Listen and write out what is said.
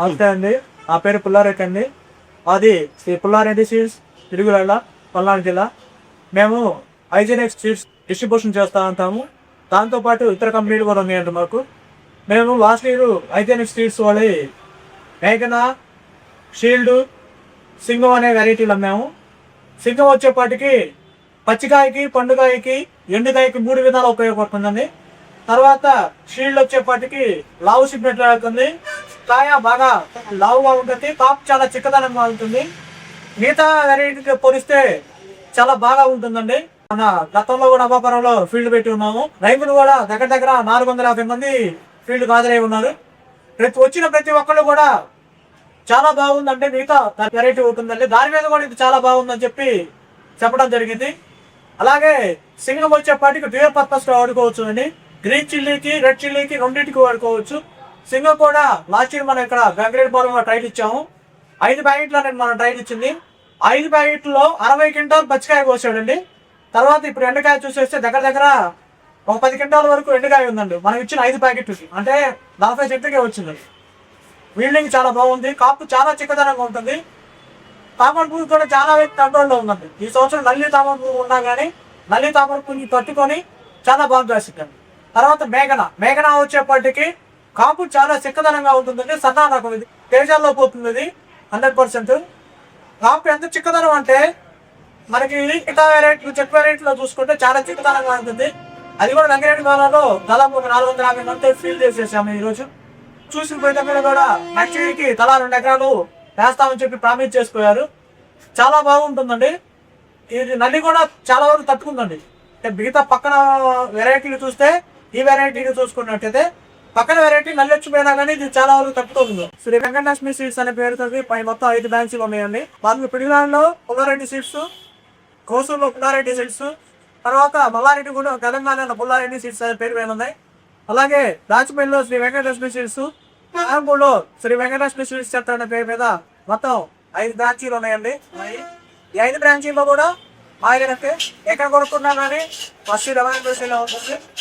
నమస్తే అండి. నా పేరు పుల్లారెడ్డి అండి. అది శ్రీ పుల్లారెడ్డి సీడ్స్, తిరుగులల్ల, పల్నాడు జిల్లా. మేము హైజెనిక్ సీడ్స్ డిస్ట్రిబ్యూషన్ చేస్తూ ఉంటాము. దాంతోపాటు ఇతర కంపెనీలు కూడా ఉన్నాయండి మాకు. మేము లాస్ట్ ఇయర్ హైజెనిక్ సీడ్స్ వాళ్ళి మేఘన, షీల్డ్, సింగం అనే వెరైటీలు అమ్మాము. సింగం వచ్చేపాటికి పచ్చికాయకి, పండుకాయకి, ఎండుకాయకి 3 విధాలు ఉపయోగపడుతుందండి. తర్వాత షీల్డ్ వచ్చేపాటికి లావు సిగ్నెట్ అవుతుంది. కాయ బాగా లావుగా ఉంటుంది, కాపు చాలా చిక్కదనంగా ఉంటుంది. మిగతా వెరైటీకి పోలిస్తే చాలా బాగా ఉంటుందండి. మన గతంలో కూడా అబాపురంలో ఫీల్డ్ పెట్టి ఉన్నాము. రైతులు కూడా దగ్గర దగ్గర 450 మంది ఫీల్డ్ హాజరై ఉన్నారు. ప్రతి ఒక్కళ్ళు కూడా చాలా బాగుందంటే మిగతా వెరైటీ ఉంటుందండి, దాని మీద కూడా ఇది చాలా బాగుందని చెప్పడం జరిగింది. అలాగే సింగం వచ్చేపాటికి డ్యూయల్ పర్పస్ గా వాడుకోవచ్చు అండి. గ్రీన్ చిల్లీకి, రెడ్ చిల్లీకి రెండింటికి వాడుకోవచ్చు. సింగం కూడా లాస్ట్ ఇయర్ మనం ఇక్కడ గంగ్రేడ్ పొలంలో ట్రైల్ ఇచ్చాము. 5 ప్యాకెట్లు అనేది మనం ట్రైల్ ఇచ్చింది. 5 ప్యాకెట్లో 60 క్వింటాల్ పచ్చికాయ కోసాడండి. తర్వాత ఇప్పుడు ఎండకాయ చూసేస్తే దగ్గర దగ్గర ఒక 10 క్వింటాల వరకు ఎండకాయ ఉందండి మనం ఇచ్చిన 5 ప్యాకెట్లకి. అంటే 40 చెట్లకే వచ్చింది. వీల్డింగ్ చాలా బాగుంది, కాపు చాలా చిక్కదనంగా ఉంటుంది. తామర పువ్వు కూడా చాలా కంట్రోల్లో ఉందండి. ఈ సంవత్సరం నల్లి తామర పువ్వు ఉన్నా కానీ నల్లి తామర పువ్వుని తట్టుకొని చాలా బాగా కాసిందండి. తర్వాత మేఘన వచ్చేప్పటికి కాపు చాలా చిక్కదనంగా ఉంటుందండి. సన్నా రకం ఇది, తేజాల్లో పోతుంది ఇది 100%. కాపు ఎంత చిక్కదనం అంటే మనకి ఇటా వెరైటీ, చెక్ వెరైటీలో చూసుకుంటే చాలా చిక్కదనంగా ఉంటుంది. అది కూడా రంగిరెడ్డి కాలంలో దాదాపు 450 మంది ఫీల్ చేసేసాము. ఈరోజు చూసిన పోయిన కూడా నెక్స్ట్ ఇయర్కి తలా 2 ఎకరాలు వేస్తామని చెప్పి ప్రామిస్ చేసుకోయారు. చాలా బాగుంటుందండి. ఇది నల్లి కూడా చాలా వరకు తట్టుకుందండి. మిగతా పక్కన వెరైటీలు చూస్తే ఈ వెరైటీని చూసుకున్నట్టయితే పక్కన వెరైటీ నల్లి వచ్చిపోయినా కానీ ఇది చాలా వరకు తట్టుకుంటుంది. శ్రీ వెంకటలక్ష్మి సీడ్స్ అనే పేరుతో మొత్తం 5 బ్రాంచీలు ఉన్నాయండి. వాళ్ళు పిడిలాల్లో పుల్లారెడ్డి సీడ్స్, కోసూరులో పుల్లారెడ్డి సీడ్స్, తర్వాత మల్లారెడ్డి కూడా తెలంగాణలో పుల్లారెడ్డి సీడ్స్ అనే పేరు మీద ఉన్నాయి. అలాగే రాజపల్లిలో శ్రీ వెంకటలక్ష్మి సీడ్స్, ఆంబూర్లో శ్రీ వెంకటలక్ష్మి సీడ్స్ చెత్త అనే పేరు మీద మొత్తం 5 బ్రాంచీలు ఉన్నాయండి. ఈ 5 బ్రాంచీల్లో కూడా ఆయన ఎక్కడ కొనుక్కున్నా కానీ ఫస్ట్ 20 ఉంటుంది.